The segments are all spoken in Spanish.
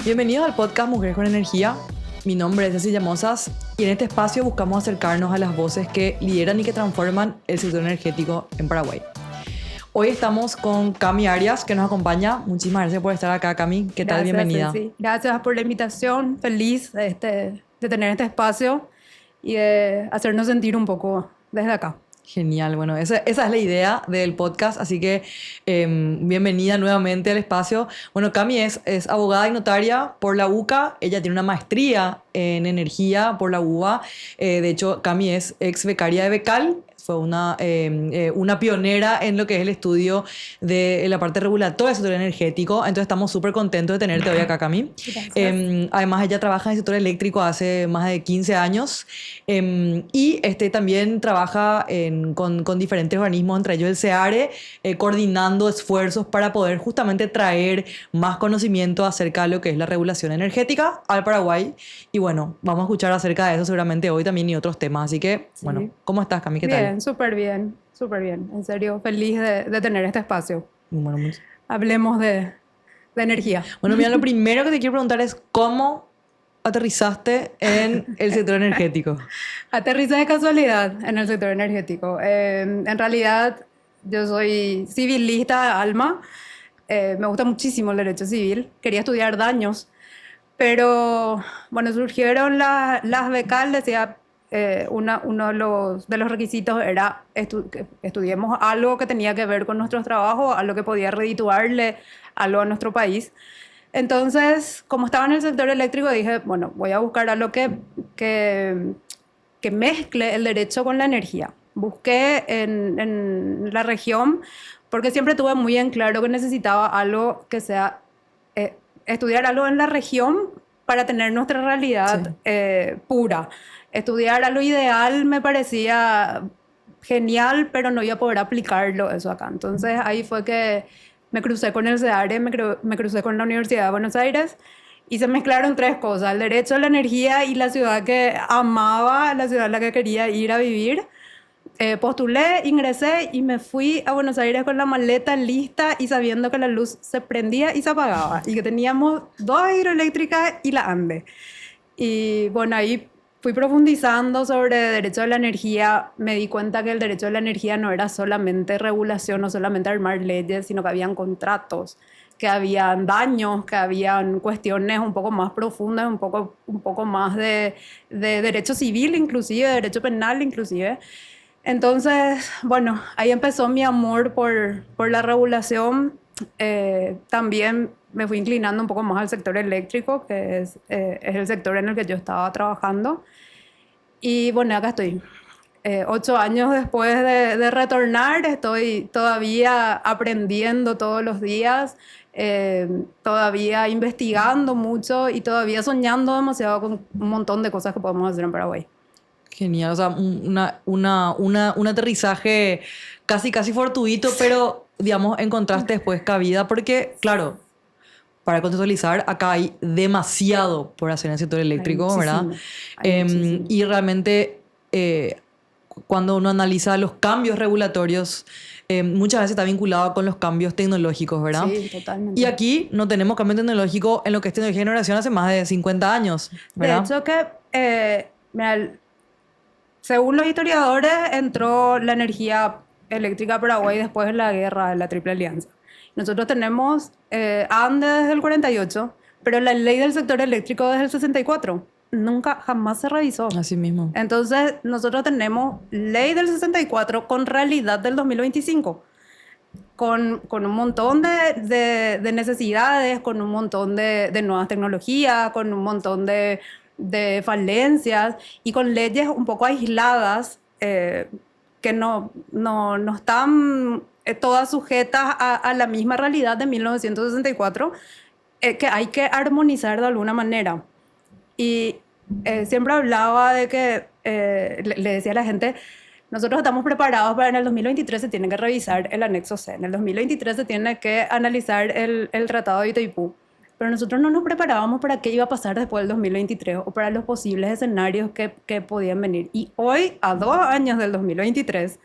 Bienvenidos al podcast Mujeres con Energía. Mi nombre es Cecilia Mozas y en este espacio buscamos acercarnos a las voces que lideran y que transforman el sector energético en Paraguay. Hoy estamos con Cami Arias, que nos acompaña. Muchísimas gracias por estar acá, Cami. ¿Qué tal? Bienvenida. Ceci. Gracias por la invitación. Feliz de tener este espacio y de hacernos sentir un poco desde acá. Genial, bueno, esa es la idea del podcast, así que bienvenida nuevamente al espacio. Bueno, Cami es abogada y notaria por la UCA, ella tiene una maestría en energía por la UBA, de hecho Cami es ex becaria de Becal, fue una pionera en lo que es el estudio de la parte regulatoria del sector energético, entonces estamos súper contentos de tenerte hoy acá, Cami. Además ella trabaja en el sector eléctrico hace más de 15 años y también trabaja con diferentes organismos, entre ellos el CEARE, coordinando esfuerzos para poder justamente traer más conocimiento acerca de lo que es la regulación energética al Paraguay. Y bueno, vamos a escuchar acerca de eso seguramente hoy también y otros temas. Así que, Sí. bueno, ¿cómo estás, Cami? ¿Qué tal? Bien, súper bien, súper bien. En serio, feliz de tener este espacio. Bueno, Hablemos de energía. bueno, mira, lo primero que te quiero preguntar es ¿cómo aterrizaste en el sector energético? Aterriza de casualidad en el sector energético. En realidad, yo soy civilista de alma. Me gusta muchísimo el derecho civil. Quería estudiar daños. Pero, bueno, surgieron las becales, decía, uno de los requisitos era que estudiemos algo que tenía que ver con nuestros trabajos, algo que podía redituarle algo a nuestro país. Entonces, como estaba en el sector eléctrico, dije, bueno, voy a buscar algo que mezcle el derecho con la energía. Busqué en la región, porque siempre tuve muy en claro que necesitaba algo que sea estudiar algo en la región para tener nuestra realidad pura. Estudiar algo ideal me parecía genial, pero no iba a poder aplicarlo eso acá. Entonces ahí fue que me crucé con el CEARE, me crucé con la Universidad de Buenos Aires y se mezclaron tres cosas: el derecho a la energía y la ciudad que amaba, la ciudad a la que quería ir a vivir. Postulé, ingresé y me fui a Buenos Aires con la maleta lista y sabiendo que la luz se prendía y se apagaba y que teníamos dos hidroeléctricas y la ANDE. Y bueno, ahí fui profundizando sobre derecho a la energía. Me di cuenta que el derecho a la energía no era solamente regulación, no solamente armar leyes, sino que habían contratos, que habían daños, que habían cuestiones un poco más profundas, un poco más de derecho civil inclusive, de derecho penal inclusive. Entonces, bueno, ahí empezó mi amor por la regulación. También me fui inclinando un poco más al sector eléctrico, que es el sector en el que yo estaba trabajando. Y bueno, acá estoy. 8 años después de retornar, estoy todavía aprendiendo todos los días, todavía investigando mucho y todavía soñando demasiado con un montón de cosas que podemos hacer en Paraguay. Genial, o sea, un aterrizaje casi fortuito, pero, digamos, encontraste después cabida, porque, claro, para contextualizar, acá hay demasiado por hacer en el sector eléctrico, ¿verdad? Muchísimo. Y realmente, cuando uno analiza los cambios regulatorios, muchas veces está vinculado con los cambios tecnológicos, ¿verdad? Sí, totalmente. Y aquí no tenemos cambio tecnológico en lo que es tecnología de generación hace más de 50 años, ¿verdad? De hecho que, mira, según los historiadores, entró la energía eléctrica a Paraguay después de la guerra de la Triple Alianza. Nosotros tenemos ANDE desde el 48, pero la ley del sector eléctrico desde el 64. Nunca, jamás se revisó. Así mismo. Entonces, nosotros tenemos ley del 64 con realidad del 2025. Con un montón de necesidades, con un montón de nuevas tecnologías, con un montón de falencias y con leyes un poco aisladas que no están todas sujetas a la misma realidad de 1964 que hay que armonizar de alguna manera. Y siempre hablaba de que, le decía a la gente, nosotros estamos preparados para en el 2023 se tiene que revisar el anexo C, en el 2023 se tiene que analizar el Tratado de Itaipú, pero nosotros no nos preparábamos para qué iba a pasar después del 2023 o para los posibles escenarios que podían venir. Y hoy, a 2 años del 2023,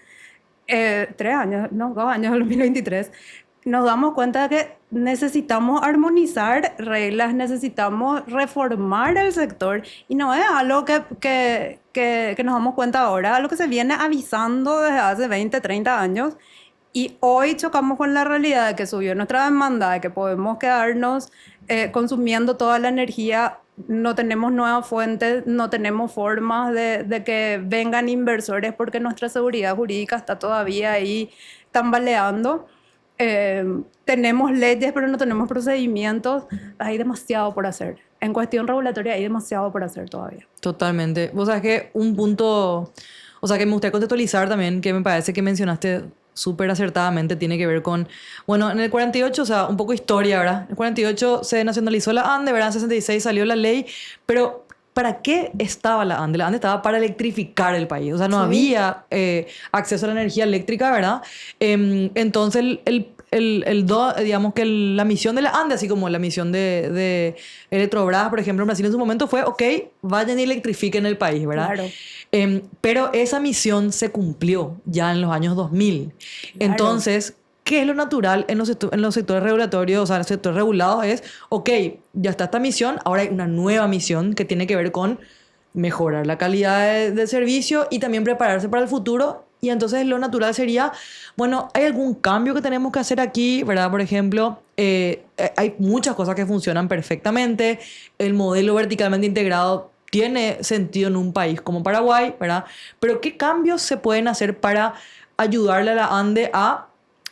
3 años, no, 2 años, el 2023, nos damos cuenta de que necesitamos armonizar reglas, necesitamos reformar el sector y no es algo que nos damos cuenta ahora, es algo que se viene avisando desde hace 20, 30 años y hoy chocamos con la realidad de que subió nuestra demanda, de que podemos quedarnos consumiendo toda la energía, no tenemos nuevas fuentes, no tenemos formas de que vengan inversores porque nuestra seguridad jurídica está todavía ahí tambaleando. Tenemos leyes, pero no tenemos procedimientos. Hay demasiado por hacer. En cuestión regulatoria hay demasiado por hacer todavía. Totalmente. O sea, es que un punto, o sea, que me gustaría contextualizar también, que me parece que mencionaste súper acertadamente, tiene que ver con, bueno, en el 48, o sea, un poco historia, ¿verdad? En el 48 se nacionalizó la ANDE, ¿verdad? En 66 salió la ley, pero ¿para qué estaba la ANDE? La ANDE estaba para electrificar el país, o sea, no había acceso a la energía eléctrica, ¿verdad? Entonces, digamos que la misión de la ANDE, así como la misión de Electrobras, por ejemplo, en Brasil en su momento fue, ok, vayan y electrifiquen el país, ¿verdad? Claro. Pero esa misión se cumplió ya en los años 2000. Claro. Entonces, ¿qué es lo natural en los sectores regulatorios, o sea, en los sectores regulados? Es, ok, ya está esta misión, ahora hay una nueva misión que tiene que ver con mejorar la calidad del servicio y también prepararse para el futuro. Y entonces lo natural sería, bueno, ¿hay algún cambio que tenemos que hacer aquí? ¿Verdad? Por ejemplo, hay muchas cosas que funcionan perfectamente. El modelo verticalmente integrado tiene sentido en un país como Paraguay, ¿verdad? Pero ¿qué cambios se pueden hacer para ayudarle a la ANDE a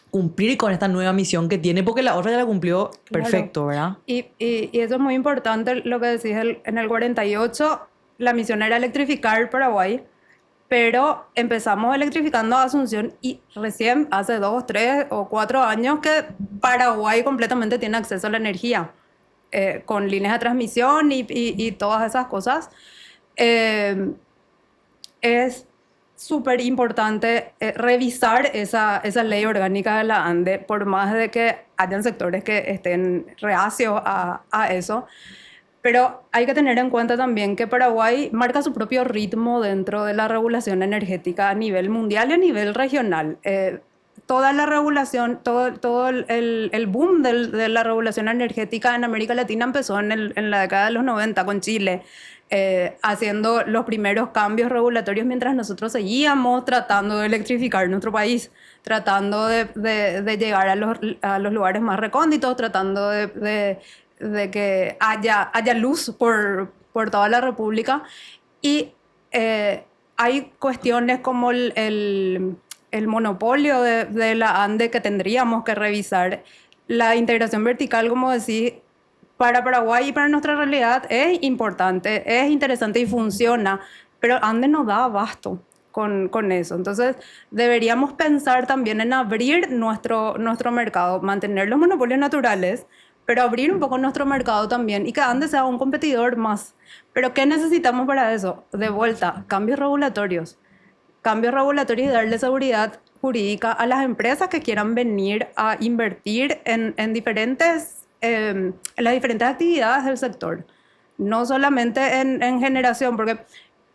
cumplir con esta nueva misión que tiene? Porque la otra ya la cumplió perfecto, ¿verdad? Y eso es muy importante lo que decís. En el 48 la misión era electrificar Paraguay, pero empezamos electrificando Asunción y recién hace 2, 3 o 4 años que Paraguay completamente tiene acceso a la energía, con líneas de transmisión y todas esas cosas. Es súper importante revisar esa ley orgánica de la ANDE, por más de que hayan sectores que estén reacios a eso. Pero hay que tener en cuenta también que Paraguay marca su propio ritmo dentro de la regulación energética a nivel mundial y a nivel regional. Toda la regulación, todo el boom de la regulación energética en América Latina empezó en la década de los 90 con Chile, haciendo los primeros cambios regulatorios mientras nosotros seguíamos tratando de electrificar nuestro país, tratando de llegar a los lugares más recónditos, tratando de que haya luz por toda la República. Y hay cuestiones como el monopolio de la ANDE que tendríamos que revisar. La integración vertical, como decís, para Paraguay y para nuestra realidad es importante, es interesante y funciona, pero ANDE no da abasto con eso. Entonces, deberíamos pensar también en abrir nuestro mercado, mantener los monopolios naturales, pero abrir un poco nuestro mercado también y que ANDE sea un competidor más. ¿Pero qué necesitamos para eso? De vuelta, cambios regulatorios y darle seguridad jurídica a las empresas que quieran venir a invertir en las diferentes actividades del sector. No solamente en generación, porque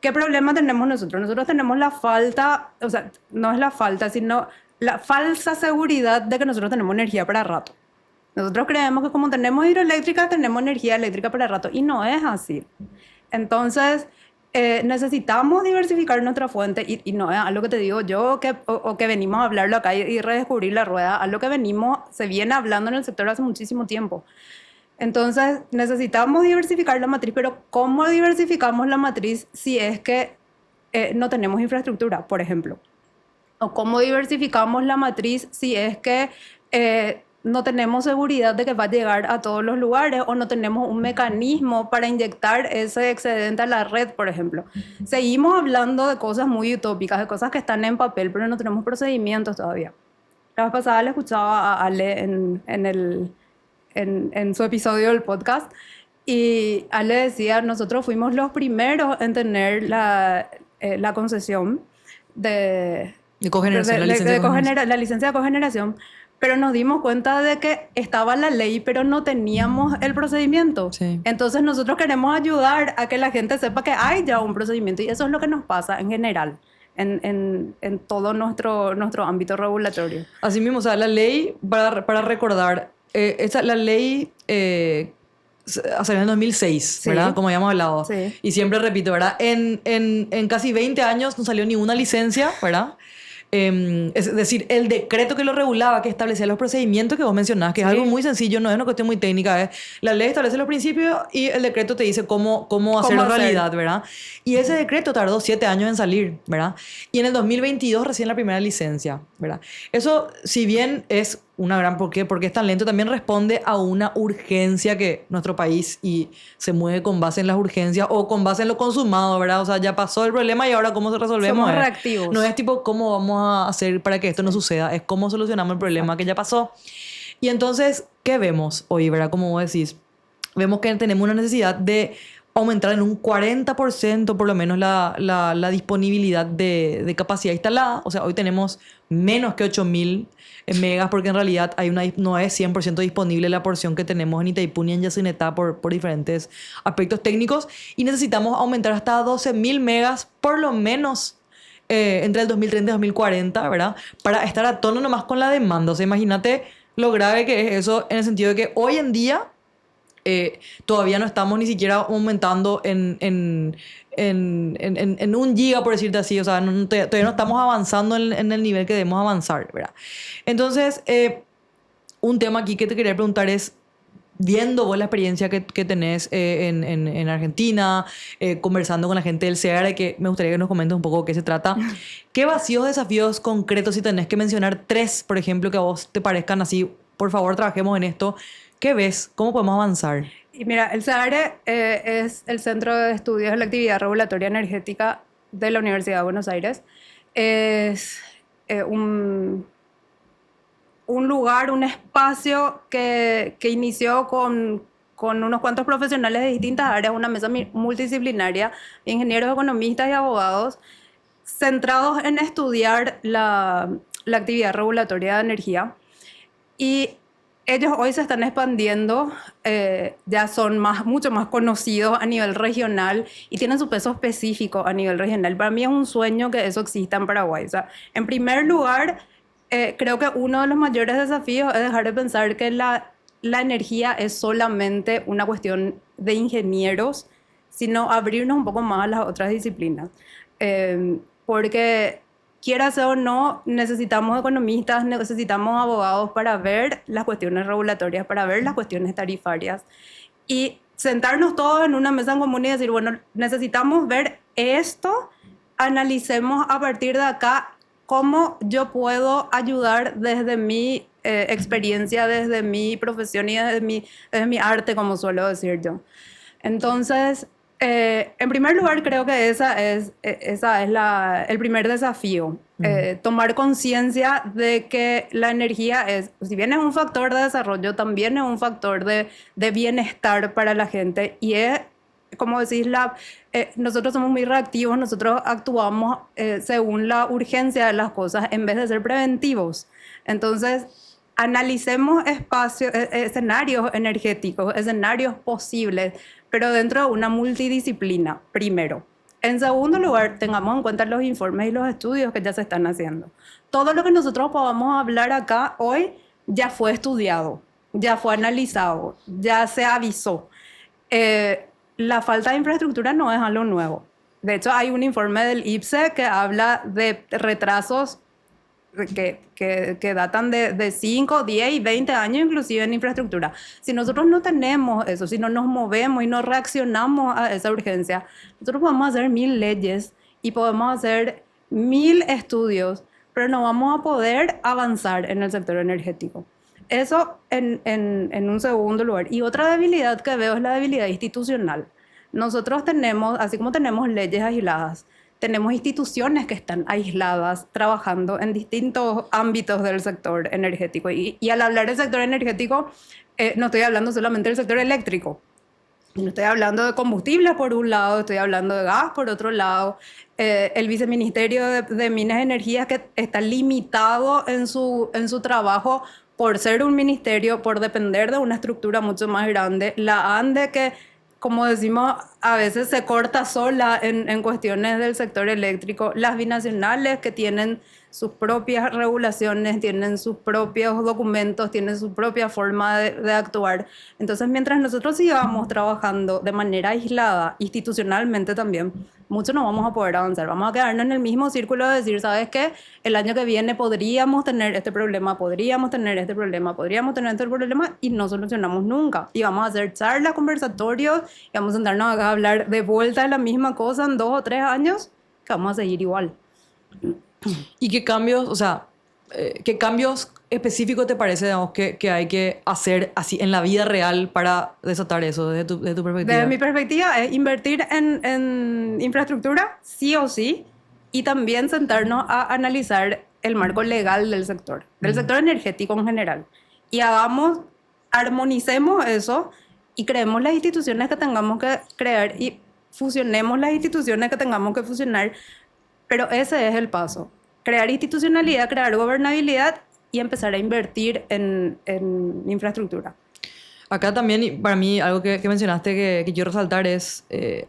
¿qué problema tenemos nosotros? Nosotros tenemos la falta, o sea, no es la falta, sino la falsa seguridad de que nosotros tenemos energía para rato. Nosotros creemos que como tenemos hidroeléctrica, tenemos energía eléctrica para rato, y no es así. Entonces, necesitamos diversificar nuestra fuente, y no es algo que te digo yo, o que venimos a hablarlo acá y redescubrir la rueda, algo que se viene hablando en el sector hace muchísimo tiempo. Entonces, necesitamos diversificar la matriz, pero ¿cómo diversificamos la matriz si es que no tenemos infraestructura, por ejemplo? ¿O cómo diversificamos la matriz si es que no tenemos seguridad de que va a llegar a todos los lugares o no tenemos un mecanismo para inyectar ese excedente a la red, por ejemplo? Seguimos hablando de cosas muy utópicas, de cosas que están en papel, pero no tenemos procedimientos todavía. La vez pasada le escuchaba a Ale en su episodio del podcast y Ale decía, nosotros fuimos los primeros en tener la concesión de cogeneración, la licencia de cogeneración, pero nos dimos cuenta de que estaba la ley, pero no teníamos el procedimiento. Sí. Entonces nosotros queremos ayudar a que la gente sepa que hay ya un procedimiento y eso es lo que nos pasa en general en todo nuestro ámbito regulatorio. Así mismo, o sea, la ley, para recordar, la ley salió en el 2006, Sí. ¿verdad? Como habíamos hablado. Sí. Y siempre repito, ¿verdad? En casi 20 años no salió ninguna licencia, ¿verdad? Es decir, el decreto que lo regulaba, que establecía los procedimientos que vos mencionás, que es Sí. algo muy sencillo, no es una cuestión muy técnica, es la ley establece los principios y el decreto te dice cómo hacerlo hacer? realidad, ¿verdad? Y ese decreto tardó 7 años en salir, ¿verdad? Y en el 2022 recién la primera licencia, ¿verdad? Eso, si bien es una gran... ¿Por qué? Porque es tan lento, también responde a una urgencia que nuestro país y se mueve con base en las urgencias o con base en lo consumado, ¿verdad? O sea, ya pasó el problema y ahora cómo se resolvemos. Somos reactivos. No es tipo cómo vamos a hacer para que esto no suceda, es cómo solucionamos el problema que ya pasó. Y entonces, ¿qué vemos hoy, verdad? Como vos decís, vemos que tenemos una necesidad de aumentar en un 40% por lo menos la disponibilidad de capacidad instalada. O sea, hoy tenemos menos que 8.000 megas porque en realidad no es 100% disponible la porción que tenemos en Itaipú ni en Yacyretá por diferentes aspectos técnicos y necesitamos aumentar hasta 12.000 megas por lo menos entre el 2030 y 2040, ¿verdad? Para estar a tono nomás con la demanda. O sea, imagínate lo grave que es eso en el sentido de que hoy en día todavía no estamos ni siquiera aumentando en 1 giga, por decirte así. O sea, todavía no estamos avanzando en el nivel que debemos avanzar, ¿verdad? Entonces, un tema aquí que te quería preguntar es, viendo vos la experiencia que tenés en Argentina, conversando con la gente del CEARE, que me gustaría que nos comentes un poco de qué se trata. ¿Qué vacíos, desafíos concretos, si tenés que mencionar 3, por ejemplo, que a vos te parezcan así, por favor, trabajemos en esto? ¿Qué ves? ¿Cómo podemos avanzar? Y mira, el CEARE es el Centro de Estudios de la Actividad Regulatoria Energética de la Universidad de Buenos Aires. Es un lugar, un espacio que inició con unos cuantos profesionales de distintas áreas, una mesa multidisciplinaria, ingenieros, economistas y abogados, centrados en estudiar la actividad regulatoria de energía. Y ellos hoy se están expandiendo, ya son mucho más conocidos a nivel regional y tienen su peso específico a nivel regional. Para mí es un sueño que eso exista en Paraguay. O sea, en primer lugar, creo que uno de los mayores desafíos es dejar de pensar que la energía es solamente una cuestión de ingenieros, sino abrirnos un poco más a las otras disciplinas. Porque quieras o no, necesitamos economistas, necesitamos abogados para ver las cuestiones regulatorias, para ver las cuestiones tarifarias y sentarnos todos en una mesa en común y decir, bueno, necesitamos ver esto, analicemos a partir de acá cómo yo puedo ayudar desde mi experiencia, desde mi profesión y desde mi arte, como suelo decir yo. Entonces, en primer lugar, creo que esa es el primer desafío. Tomar conciencia de que la energía si bien es un factor de desarrollo, también es un factor de bienestar para la gente. Y es, como decís, nosotros somos muy reactivos, nosotros actuamos según la urgencia de las cosas en vez de ser preventivos. Entonces, analicemos escenarios energéticos, escenarios posibles, pero dentro de una multidisciplina, primero. En segundo lugar, tengamos en cuenta los informes y los estudios que ya se están haciendo. Todo lo que nosotros podamos hablar acá hoy ya fue estudiado, ya fue analizado, ya se avisó. La falta de infraestructura no es algo nuevo. De hecho, hay un informe del IPSE que habla de retrasos que datan de 5, 10 y 20 años inclusive en infraestructura. Si nosotros no tenemos eso, si no nos movemos y no reaccionamos a esa urgencia, nosotros podemos hacer 1.000 leyes y podemos hacer 1.000 estudios, pero no vamos a poder avanzar en el sector energético. Eso en un segundo lugar. Y otra debilidad que veo es la debilidad institucional. Nosotros tenemos, así como tenemos leyes aisladas, tenemos instituciones que están aisladas, trabajando en distintos ámbitos del sector energético. Y al hablar del sector energético, no estoy hablando solamente del sector eléctrico. No estoy hablando de combustibles por un lado, estoy hablando de gas por otro lado. El Viceministerio de Minas y Energías, que está limitado en su trabajo por ser un ministerio, por depender de una estructura mucho más grande. La ANDE, que como decimos, a veces se corta sola en cuestiones del sector eléctrico. Las binacionales que tienen sus propias regulaciones, tienen sus propios documentos, tienen su propia forma de actuar. Entonces, mientras nosotros sigamos trabajando de manera aislada, institucionalmente también, mucho no vamos a poder avanzar. Vamos a quedarnos en el mismo círculo de decir, ¿sabes qué? El año que viene podríamos tener este problema, podríamos tener este problema, podríamos tener este problema y no solucionamos nunca. Y vamos a hacer charlas, conversatorios y vamos a sentarnos acá a hablar de vuelta de la misma cosa en 2 o 3 años que vamos a seguir igual. ¿Y qué cambios, o sea, qué cambios específicos te parece, digamos, que hay que hacer así en la vida real para desatar eso desde tu perspectiva? Desde mi perspectiva es invertir en infraestructura, sí o sí, y también sentarnos a analizar el marco legal del sector energético en general. Y armonicemos eso y creemos las instituciones que tengamos que crear y fusionemos las instituciones que tengamos que fusionar. Pero ese es el paso. Crear institucionalidad, crear gobernabilidad y empezar a invertir en infraestructura. Acá también, y para mí, algo que mencionaste que quiero resaltar es,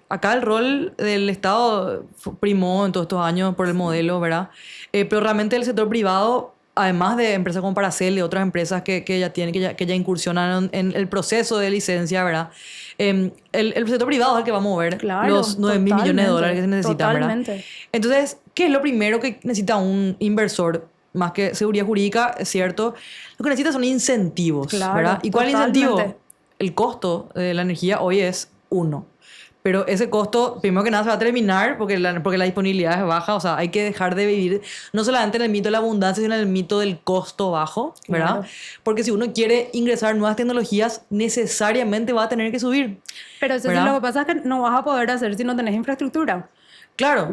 acá el rol del Estado primó en todos estos años por el modelo, ¿verdad? Pero realmente el sector privado, además de empresas como Paracel y otras empresas que ya tienen, que ya incursionaron en el proceso de licencia, ¿verdad? El sector privado es el que va a mover Claro, los 9.000 millones de dólares que se necesitan, totalmente. ¿verdad? Entonces, ¿qué es lo primero que necesita un inversor? Más que seguridad jurídica, es cierto. Lo que necesita son incentivos, Claro, ¿verdad? ¿Y cuál es el totalmente. incentivo? El costo de la energía hoy es 1. Pero ese costo, primero que nada, se va a terminar porque la disponibilidad es baja. O sea, hay que dejar de vivir no solamente en el mito de la abundancia, sino en el mito del costo bajo, ¿verdad? Claro. Porque si uno quiere ingresar nuevas tecnologías, necesariamente va a tener que subir. Pero eso sí, ¿verdad? lo que pasa es que no vas a poder hacer si no tenés infraestructura. Claro,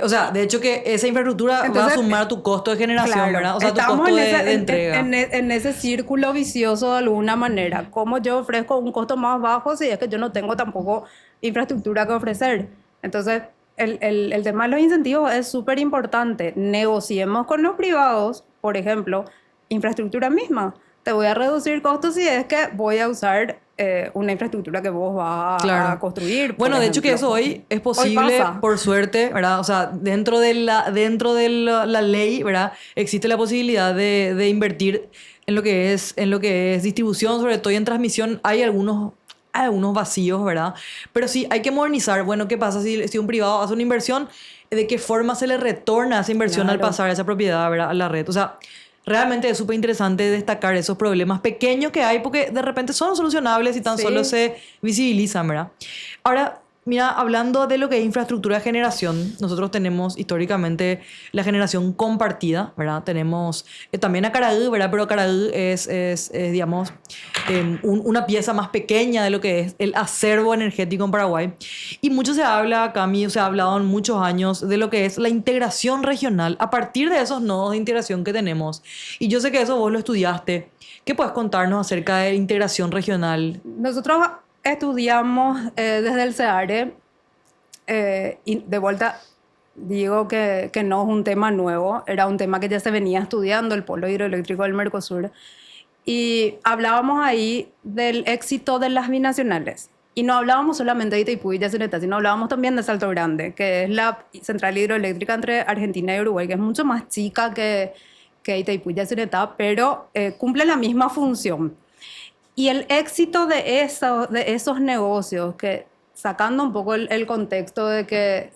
o sea, de hecho que esa infraestructura Entonces, va a sumar a tu costo de generación, claro, ¿verdad? O sea, tu estamos costo en, de entrega. en ese círculo vicioso de alguna manera. ¿Cómo yo ofrezco un costo más bajo si es que yo no tengo tampoco infraestructura que ofrecer? Entonces, el tema de los incentivos es súper importante. Negociemos con los privados, por ejemplo, infraestructura misma. Te voy a reducir costos si es que voy a usar una infraestructura que vos vas Claro. a construir. Bueno, por de hecho que ejemplo. eso hoy es posible, pasa. por suerte, ¿verdad? O sea, dentro de la ley, ¿verdad? Existe la posibilidad de invertir en lo que es distribución, sobre todo y en transmisión. Hay algunos vacíos, ¿verdad? Pero sí, hay que modernizar. Bueno, ¿qué pasa si un privado hace una inversión? ¿De qué forma se le retorna esa inversión al Claro. pasar esa propiedad, ¿verdad? A la red. O sea, realmente es súper interesante destacar esos problemas pequeños que hay porque de repente son solucionables y tan Sí. solo se visibilizan, ¿verdad? Ahora, mira, hablando de lo que es infraestructura de generación, nosotros tenemos históricamente la generación compartida, ¿verdad? Tenemos también a Caraí, ¿verdad? Pero Caraí es, digamos, una pieza más pequeña de lo que es el acervo energético en Paraguay. Y mucho se habla, Cami, se ha hablado en muchos años de lo que es la integración regional a partir de esos nodos de integración que tenemos. Y yo sé que eso vos lo estudiaste. ¿Qué puedes contarnos acerca de integración regional? Nosotros estudiamos desde el CEARE y de vuelta digo que no es un tema nuevo, era un tema que ya se venía estudiando, el polo hidroeléctrico del Mercosur, y hablábamos ahí del éxito de las binacionales. Y no hablábamos solamente de Itaipú y Yacyretá, sino hablábamos también de Salto Grande, que es la central hidroeléctrica entre Argentina y Uruguay, que es mucho más chica que Itaipú y Yacyretá, pero cumple la misma función. Y el éxito de esos negocios, que sacando un poco el contexto de que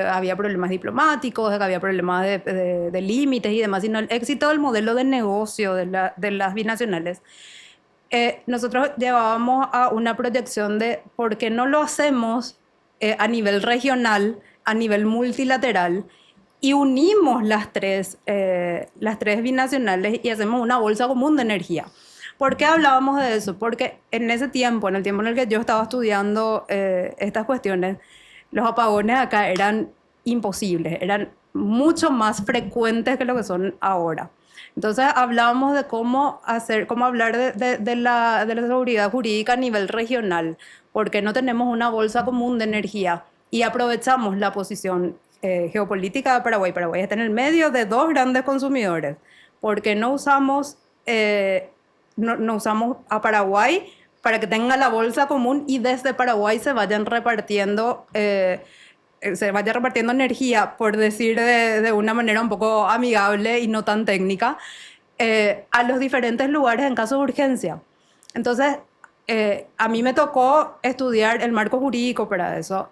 había problemas diplomáticos, de que había problemas de límites y demás, sino el éxito del modelo de negocio de las binacionales, nosotros llevábamos a una proyección de por qué no lo hacemos a nivel regional, a nivel multilateral, y unimos las tres binacionales y hacemos una bolsa común de energía. ¿Por qué hablábamos de eso? Porque en ese tiempo, en el tiempo en el que yo estaba estudiando estas cuestiones, los apagones acá eran imposibles, eran mucho más frecuentes que lo que son ahora. Entonces hablábamos de cómo hablar de la seguridad jurídica a nivel regional, porque no tenemos una bolsa común de energía y aprovechamos la posición geopolítica de Paraguay. Paraguay está en el medio de 2 grandes consumidores, porque no usamos a Paraguay para que tenga la bolsa común y desde Paraguay se vayan repartiendo energía, por decir de una manera un poco amigable y no tan técnica, a los diferentes lugares en caso de urgencia. Entonces, a mí me tocó estudiar el marco jurídico para eso,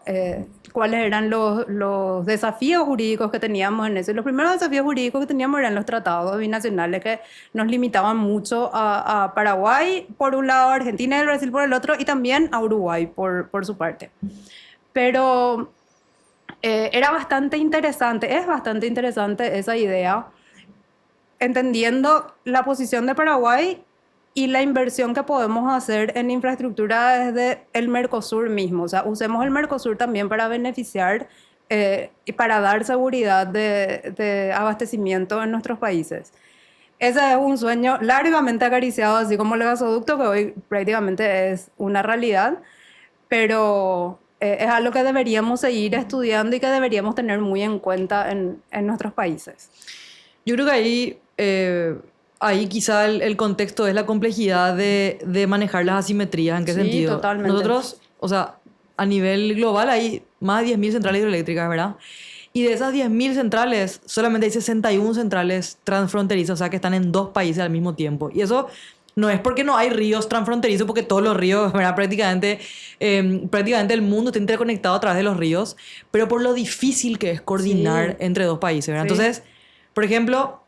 cuáles eran los desafíos jurídicos que teníamos en eso. Y los primeros desafíos jurídicos que teníamos eran los tratados binacionales que nos limitaban mucho a Paraguay por un lado, a Argentina y el Brasil por el otro, y también a Uruguay por su parte. Pero era bastante interesante, es bastante interesante esa idea, entendiendo la posición de Paraguay y la inversión que podemos hacer en infraestructura desde el Mercosur mismo. O sea, usemos el Mercosur también para beneficiar y para dar seguridad de abastecimiento en nuestros países. Ese es un sueño largamente acariciado, así como el gasoducto, que hoy prácticamente es una realidad, pero es algo que deberíamos seguir estudiando y que deberíamos tener muy en cuenta en nuestros países. Yo creo que ahí quizá el contexto es la complejidad de manejar las asimetrías. ¿En qué sentido? Totalmente. Nosotros, o sea, a nivel global hay más de 10.000 centrales hidroeléctricas, ¿verdad? Y de esas 10.000 centrales, solamente hay 61 centrales transfronterizas, o sea, que están en 2 países al mismo tiempo. Y eso no es porque no hay ríos transfronterizos, porque todos los ríos, ¿verdad? Prácticamente el mundo está interconectado a través de los ríos, pero por lo difícil que es coordinar entre 2 países, ¿verdad? Sí. Entonces, por ejemplo,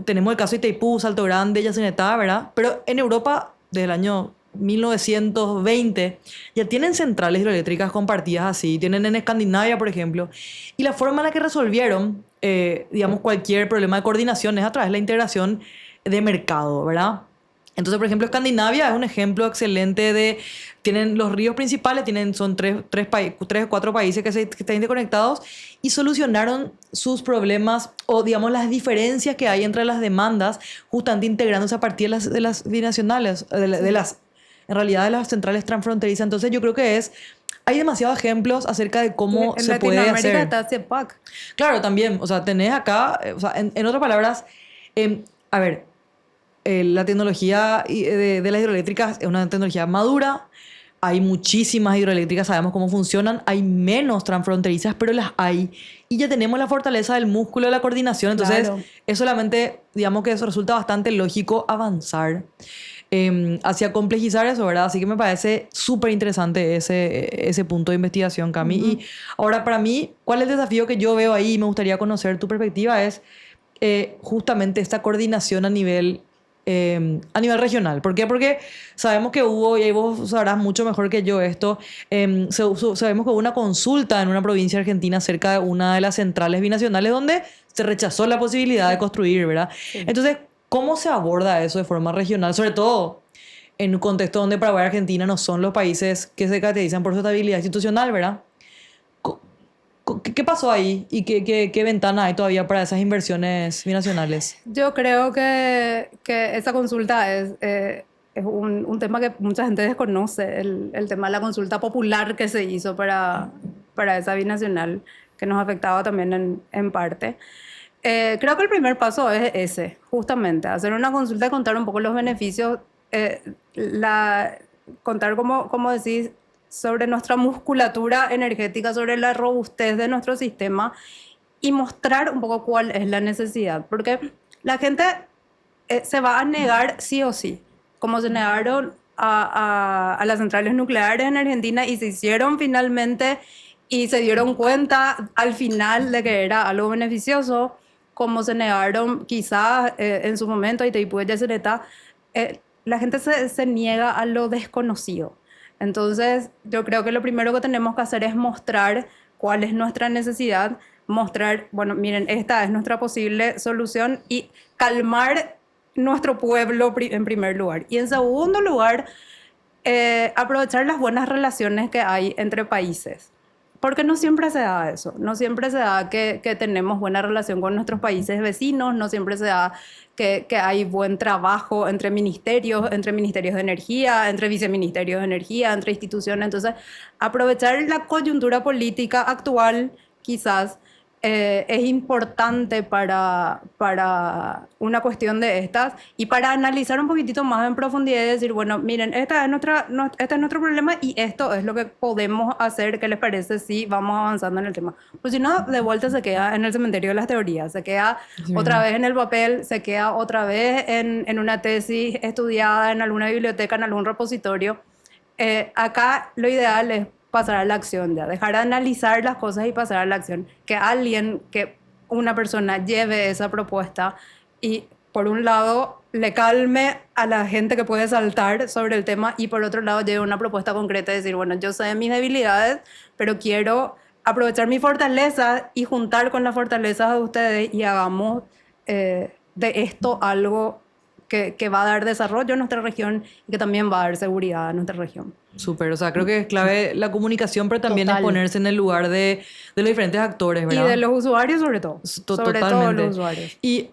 tenemos el caso de Itaipú, Salto Grande, Yacyretá, ¿verdad? Pero en Europa, desde el año 1920, ya tienen centrales hidroeléctricas compartidas así. Tienen en Escandinavia, por ejemplo. Y la forma en la que resolvieron, digamos, cualquier problema de coordinación es a través de la integración de mercado, ¿verdad? Entonces, por ejemplo, Escandinavia es un ejemplo excelente de... Tienen los ríos principales, son tres o cuatro países que están interconectados y solucionaron sus problemas o, digamos, las diferencias que hay entre las demandas, justamente integrándose a partir de las binacionales, en realidad de las centrales transfronterizas. Entonces, yo creo que hay demasiados ejemplos acerca de cómo se puede hacer. En Latinoamérica está CEPAC. Claro, también. O sea, tenés acá, o sea, en otras palabras, a ver, la tecnología de las hidroeléctricas es una tecnología madura. Hay muchísimas hidroeléctricas, sabemos cómo funcionan. Hay menos transfronterizas, pero las hay. Y ya tenemos la fortaleza del músculo de la coordinación. Entonces, Claro. es solamente, digamos que eso resulta bastante lógico avanzar hacia complejizar eso, ¿verdad? Así que me parece súper interesante ese punto de investigación, Cami. Y ahora, para mí, ¿cuál es el desafío que yo veo ahí? Me gustaría conocer tu perspectiva. Es justamente esta coordinación a nivel regional. ¿Por qué? Porque sabemos que hubo, y ahí vos sabrás mucho mejor que yo esto, sabemos que hubo una consulta en una provincia argentina cerca de una de las centrales binacionales donde se rechazó la posibilidad de construir, ¿verdad? Sí. Entonces, ¿cómo se aborda eso de forma regional? Sobre todo en un contexto donde Paraguay y Argentina no son los países que se caracterizan por su estabilidad institucional, ¿verdad? ¿Qué pasó ahí? ¿Y qué ventana hay todavía para esas inversiones binacionales? Yo creo que esa consulta es un tema que mucha gente desconoce, el tema de la consulta popular que se hizo para esa binacional, que nos afectaba también en parte. Creo que el primer paso es ese, justamente, hacer una consulta y contar un poco los beneficios, contar, como decís, sobre nuestra musculatura energética, sobre la robustez de nuestro sistema y mostrar un poco cuál es la necesidad. Porque la gente se va a negar sí o sí, como se negaron a las centrales nucleares en Argentina y se hicieron finalmente y se dieron cuenta al final de que era algo beneficioso, como se negaron quizás en su momento a Itaipú y Yacyretá. La gente se niega a lo desconocido. Entonces, yo creo que lo primero que tenemos que hacer es mostrar cuál es nuestra necesidad, mostrar, bueno, miren, esta es nuestra posible solución y calmar nuestro pueblo en primer lugar. Y en segundo lugar, aprovechar las buenas relaciones que hay entre países. Porque no siempre se da eso, no siempre se da que tenemos buena relación con nuestros países vecinos, no siempre se da que hay buen trabajo entre ministerios de energía, entre viceministerios de energía, entre instituciones. Entonces, aprovechar la coyuntura política actual, quizás, es importante para una cuestión de estas y para analizar un poquitito más en profundidad y decir, bueno, miren, este es nuestro problema y esto es lo que podemos hacer, ¿qué les parece si vamos avanzando en el tema? Pues si no, de vuelta se queda en el cementerio de las teorías, se queda Así otra mismo. vez en el papel, se queda otra vez en una tesis estudiada en alguna biblioteca, en algún repositorio. Acá lo ideal es pasar a la acción ya, dejar de analizar las cosas y pasar a la acción. Que una persona lleve esa propuesta y por un lado le calme a la gente que puede saltar sobre el tema y por otro lado lleve una propuesta concreta y decir, bueno, yo sé de mis debilidades, pero quiero aprovechar mi fortaleza y juntar con las fortalezas de ustedes y hagamos de esto algo que va a dar desarrollo a nuestra región y que también va a dar seguridad a nuestra región. Súper, o sea, creo que es clave la comunicación, pero también es Total. ponerse en el lugar de los diferentes actores, Y ¿verdad? de los usuarios sobre todo. Sobre todo Totalmente. los usuarios. Y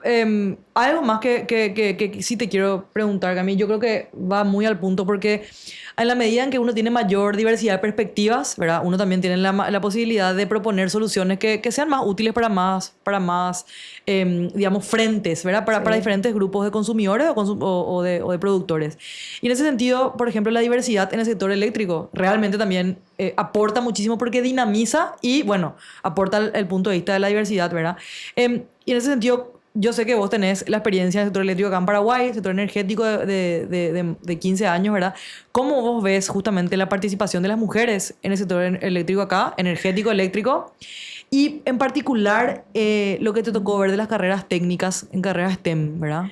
algo más que sí te quiero preguntar, Cami, yo creo que va muy al punto porque en la medida en que uno tiene mayor diversidad de perspectivas, ¿verdad? Uno también tiene la posibilidad de proponer soluciones que sean más útiles para más digamos, frentes, ¿verdad? Para Sí. diferentes grupos de consumidores o de productores. Y en ese sentido, por ejemplo, la diversidad en el sector eléctrico realmente también aporta muchísimo porque dinamiza y, bueno, aporta el punto de vista de la diversidad, ¿verdad? Y en ese sentido, yo sé que vos tenés la experiencia en el sector eléctrico acá en Paraguay, sector energético de 15 años, ¿verdad? ¿Cómo vos ves justamente la participación de las mujeres en el sector eléctrico acá, energético, eléctrico? Y en particular, lo que te tocó ver de las carreras técnicas en carreras STEM, ¿verdad?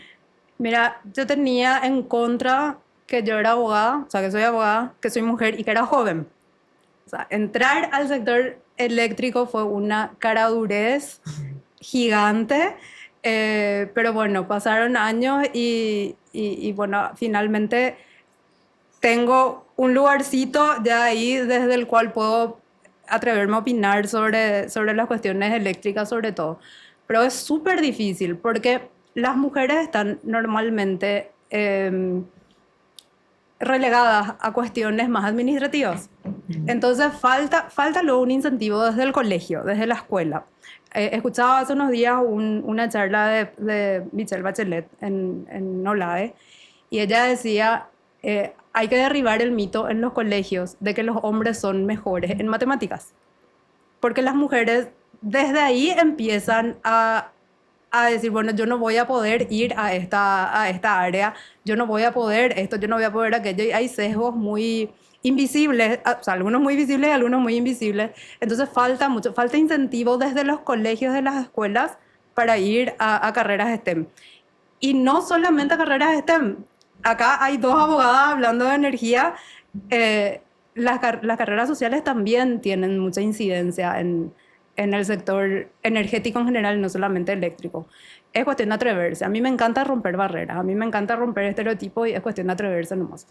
Mira, yo tenía en contra que yo era abogada, o sea, que soy abogada, que soy mujer y que era joven. O sea, entrar al sector eléctrico fue una caradurez gigante, pero bueno, pasaron años y bueno, finalmente tengo un lugarcito ya ahí desde el cual puedo atreverme a opinar sobre las cuestiones eléctricas sobre todo. Pero es súper difícil porque las mujeres están normalmente relegadas a cuestiones más administrativas. Entonces falta luego un incentivo desde el colegio, desde la escuela. Escuchaba hace unos días una charla de Michelle Bachelet en OLAE y ella decía, hay que derribar el mito en los colegios de que los hombres son mejores en matemáticas, porque las mujeres desde ahí empiezan a decir, bueno, yo no voy a poder ir a esta área, yo no voy a poder esto, yo no voy a poder aquello, y hay sesgos muy invisibles, o sea, algunos muy visibles y algunos muy invisibles, entonces falta incentivo desde los colegios, de las escuelas, para ir a carreras STEM. Y no solamente a carreras STEM, acá hay dos abogadas hablando de energía, las carreras sociales también tienen mucha incidencia en el sector energético en general, no solamente eléctrico. Es cuestión de atreverse. A mí me encanta romper barreras, a mí me encanta romper estereotipos y es cuestión de atreverse nomás.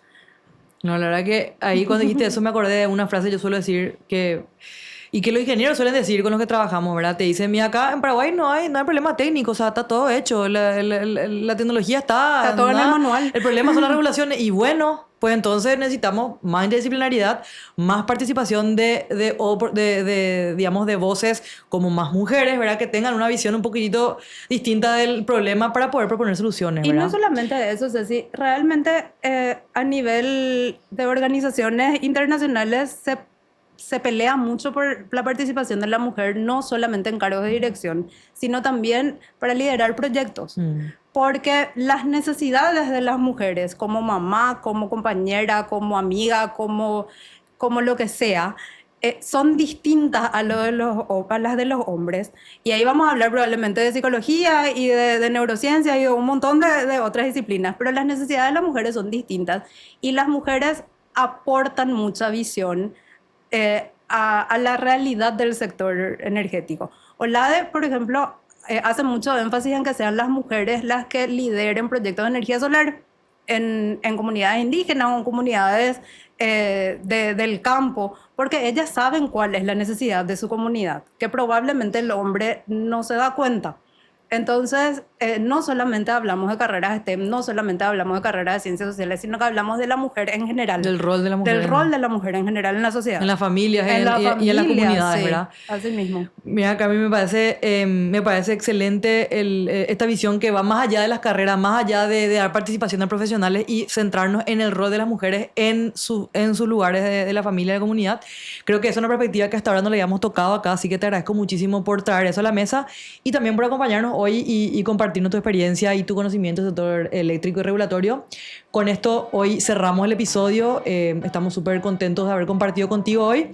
No, la verdad que ahí cuando dijiste eso me acordé de una frase que yo suelo decir y que los ingenieros suelen decir con los que trabajamos, ¿verdad? Te dicen, mira, acá en Paraguay no hay problema técnico, o sea, está todo hecho, la tecnología Está todo en el manual. el problema son las regulaciones y bueno, pues entonces necesitamos más interdisciplinaridad, más participación digamos, de voces como más mujeres, ¿verdad? Que tengan una visión un poquitito distinta del problema para poder proponer soluciones, Y no ¿verdad? solamente eso, Ceci, realmente a nivel de organizaciones internacionales se pelea mucho por la participación de la mujer, no solamente en cargos de dirección, sino también para liderar proyectos. Mm. Porque las necesidades de las mujeres, como mamá, como compañera, como amiga, como lo que sea, son distintas a las de los hombres. Y ahí vamos a hablar probablemente de psicología y de neurociencia y de un montón de otras disciplinas, pero las necesidades de las mujeres son distintas y las mujeres aportan mucha visión a la realidad del sector energético. OLADE, por ejemplo, hace mucho énfasis en que sean las mujeres las que lideren proyectos de energía solar en comunidades indígenas o en comunidades del campo, porque ellas saben cuál es la necesidad de su comunidad, que probablemente el hombre no se da cuenta. Entonces, no solamente hablamos de carreras STEM, no solamente hablamos de carreras de ciencias sociales, sino que hablamos de la mujer en general. Del rol de la mujer. Del rol de la mujer en general en la sociedad. En las familias En la y en las familia, comunidades, sí, ¿verdad? así mismo. Mira, que a mí me parece excelente esta visión que va más allá de las carreras, más allá de dar participación de profesionales y centrarnos en el rol de las mujeres en sus lugares de la familia, de la comunidad. Creo que es una perspectiva que hasta ahora no le habíamos tocado acá, así que te agradezco muchísimo por traer eso a la mesa y también por acompañarnos hoy y compartirnos tu experiencia y tu conocimiento del sector eléctrico y regulatorio. Con esto hoy cerramos el episodio. Estamos súper contentos de haber compartido contigo hoy.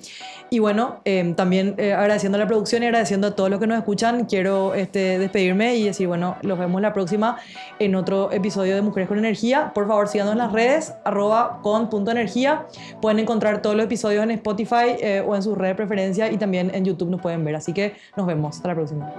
Y bueno, también agradeciendo a la producción y agradeciendo a todos los que nos escuchan, quiero despedirme y decir, bueno, los vemos la próxima en otro episodio de Mujeres con Energía. Por favor, síganos en las redes, @con.energía. Pueden encontrar todos los episodios en Spotify o en sus redes de preferencia y también en YouTube nos pueden ver. Así que nos vemos. Hasta la próxima.